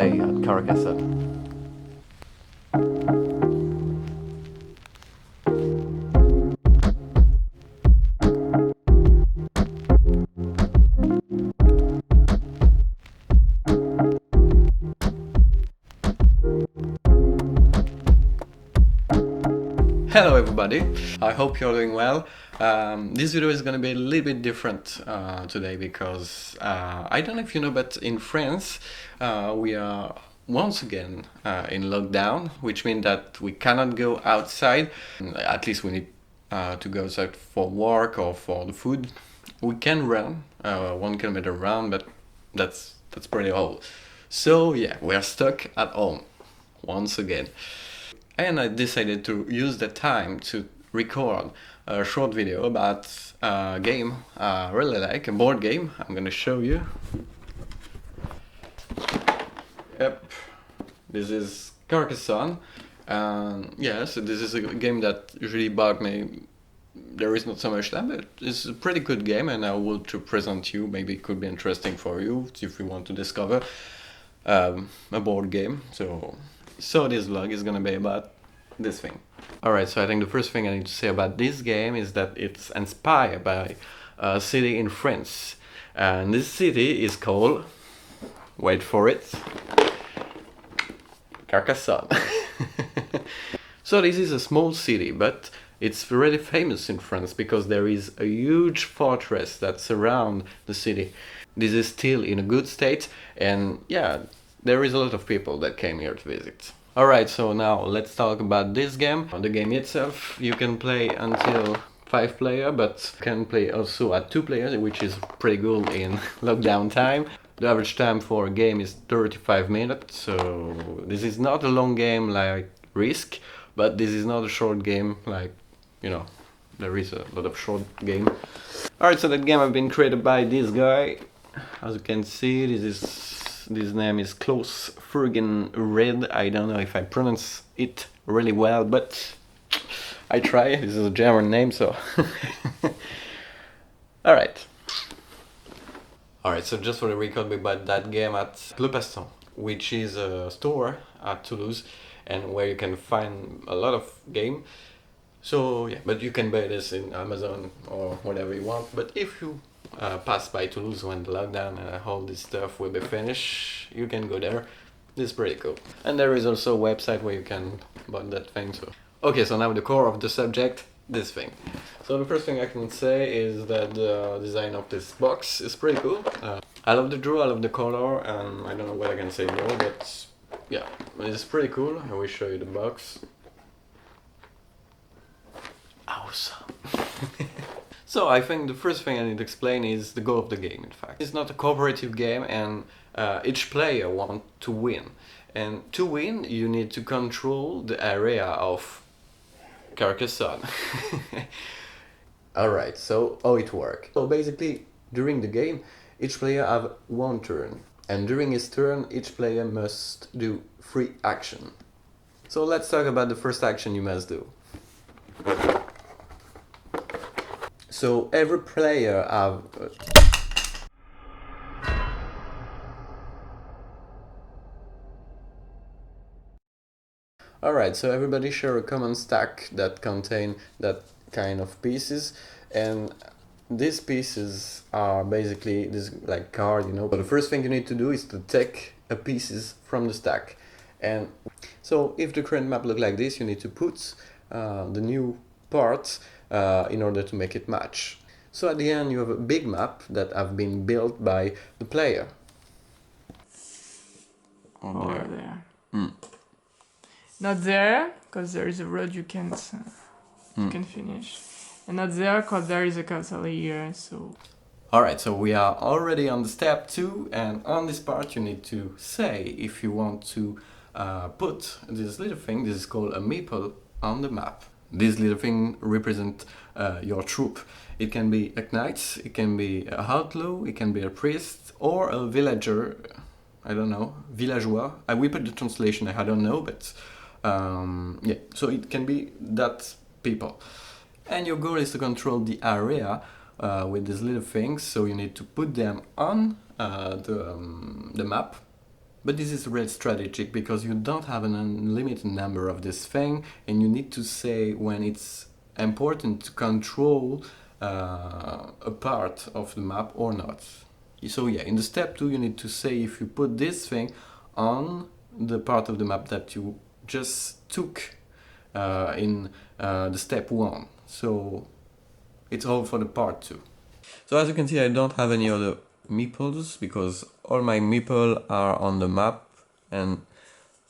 play at Carcassonne. Hello everybody, I hope you're doing well. This video is gonna be a little bit different today because I don't know if you know, but in France we are once again in lockdown, which means that we cannot go outside. At least we need to go outside for work or for the food. We can run 1 kilometer around, but that's pretty all. So yeah, we are stuck at home once again. And I decided to use the time to record a short video about a game I really like, a board game. I'm gonna show you. Yep, this is Carcassonne. Yeah, so this is a game that usually bugs me. There is not so much time, but it's a pretty good game, and I will to present you. Maybe it could be interesting for you if you want to discover a board game. So this vlog is gonna be about this thing. Alright, so I think the first thing I need to say about this game is that it's inspired by a city in France. And this city is called, wait for it, Carcassonne. So this is a small city, but it's really famous in France because there is a huge fortress that surrounds the city. This is still in a good state, and yeah, there is a lot of people that came here to visit. Alright, so now let's talk about this game. The game itself, you can play until 5 players, but can play also at 2 players, which is pretty good in lockdown time. The average time for a game is 35 minutes, so this is not a long game like Risk, but this is not a short game like, you know, there is a lot of short game. Alright, so that game has been created by this guy. As you can see, this name is Klaus Fergen Red. I don't know if I pronounce it really well, but I try. This is a German name, so alright. Alright, so just for the record, we bought that game at Le Paston, which is a store at Toulouse and where you can find a lot of game. So yeah, but you can buy this in Amazon or whatever you want. But if you pass by Toulouse when the lockdown and all this stuff will be finished, you can go there. This is pretty cool. And there is also a website where you can buy that thing. So okay, so now the core of the subject, this thing. So the first thing I can say is that the design of this box is pretty cool. I love the draw, I love the color, and I don't know what I can say more, but yeah, it's pretty cool. I will show you the box. Awesome. So I think the first thing I need to explain is the goal of the game, in fact. It's not a cooperative game, and each player wants to win. And to win, you need to control the area of Carcassonne. Alright, so how it works. So basically, during the game, each player have 1 turn. And during his turn, each player must do 3 actions. So let's talk about the first action you must do. So every player have Alright, so everybody share a common stack that contain that kind of pieces, and these pieces are basically this like card, you know. But the first thing you need to do is to take a pieces from the stack. And so if the current map look like this, you need to put the new parts in order to make it match. So at the end you have a big map that have been built by the player. Over there. Not there, because there is a road you can't finish. And not there, because there is a castle here, so... Alright, so we are already on the step 2, and on this part you need to say if you want to put this little thing, this is called a meeple, on the map. This little thing represents your troop. It can be a knight, it can be a outlaw, it can be a priest, or a villager, I don't know, villageois. I will put the translation, I don't know, but yeah, so it can be that people. And your goal is to control the area with these little things, so you need to put them on the map But this is really strategic because you don't have an unlimited number of this thing, and you need to say when it's important to control a part of the map or not. So yeah, in the step 2 you need to say if you put this thing on the part of the map that you just took in the step 1. So it's all for the part 2. So as you can see, I don't have any other meeples because all my meeple are on the map, and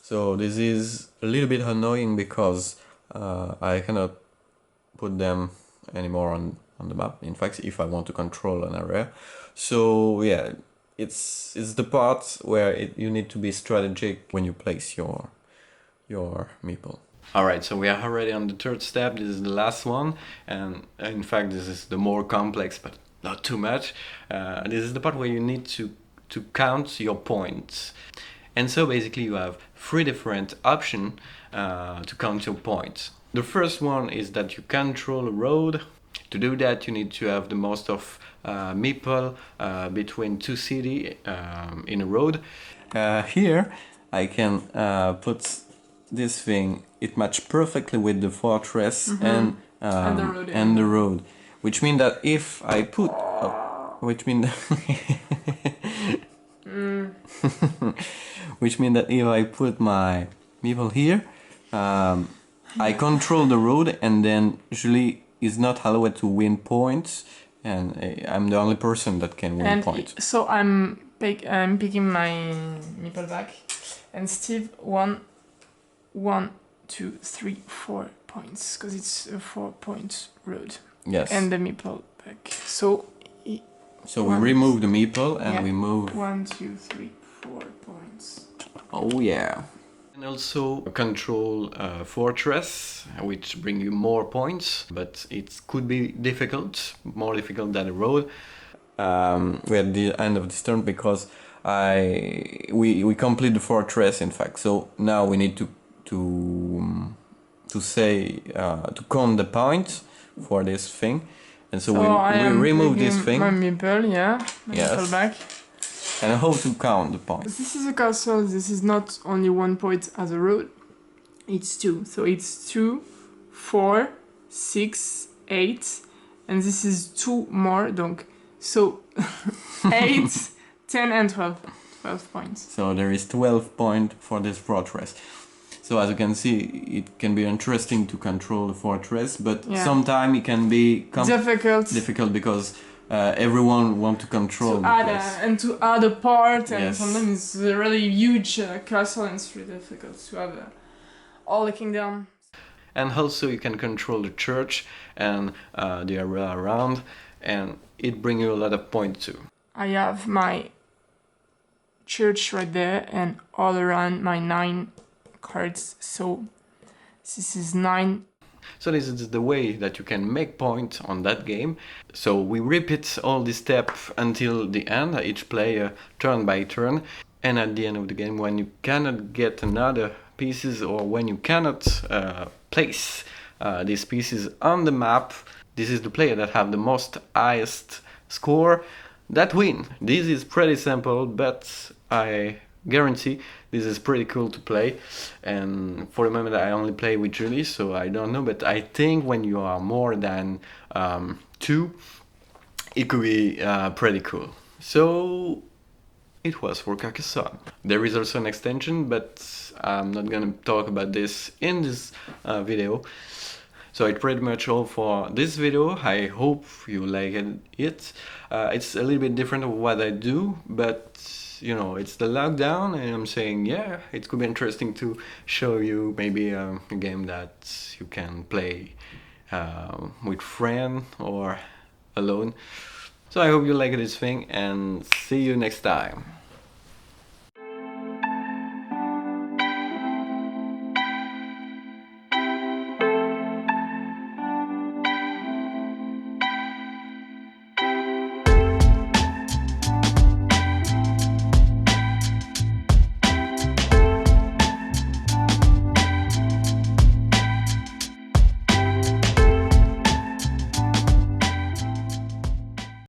so this is a little bit annoying because I cannot put them anymore on the map, in fact, if I want to control an area. So yeah, it's the part where you need to be strategic when you place your meeple. Alright, so we are already on the third step. This is the last one, and in fact this is the more complex, but not too much. This is the part where you need to count your points. And so basically you have 3 different options to count your points. The first one is that you control a road. To do that you need to have the most of meeple between 2 cities in a road. Here I can put this thing, it matches perfectly with the fortress and the road, which means that if I put which means that if I put my meeple here, I control the road, and then usually is not allowed to win points, and I'm the only person that can win points. So I'm picking my meeple back, and Steve won 1, 2, 3, 4 points because it's a 4-point road. Yes. And the meeple back. So we remove the meeple and we move 1, 2, 3, 4 points. Oh yeah. And also control fortress, which bring you more points, but it could be difficult, more difficult than a road. We're at the end of this turn because we complete the fortress, in fact. So now we need to count the points for this thing, and so we remove this thing. My meeple, meeple back. And how to count the points? This is a castle. This is not only 1 point as a road. It's 2. So it's 2, 4, 6, 8, and this is 2 more. Donc, so 8, 10, and 12 points. So there is 12 points for this fortress. So as you can see, it can be interesting to control the fortress, but sometimes it can be difficult because everyone wants to control the place. And to add a part, and sometimes it's a really huge castle, and it's really difficult to have all the kingdom. And also you can control the church and the area around, and it brings you a lot of points too. I have my church right there, and all around my 9 cards, so this is 9. So this is the way that you can make points on that game. So we repeat all these steps until the end, each player turn by turn, and at the end of the game, when you cannot get another pieces, or when you cannot place these pieces on the map, this is the player that have the most highest score that win. This is pretty simple, but I guarantee this is pretty cool to play, and for the moment I only play with Julie, so I don't know, but I think when you are more than 2, it could be pretty cool. So it was for Carcassonne. There is also an extension, but I'm not gonna talk about this in this video. So it's pretty much all for this video. I hope you liked it. It's a little bit different of what I do, but you know, it's the lockdown, and I'm saying, yeah, it could be interesting to show you maybe a game that you can play with friend or alone. So I hope you like this thing, and see you next time.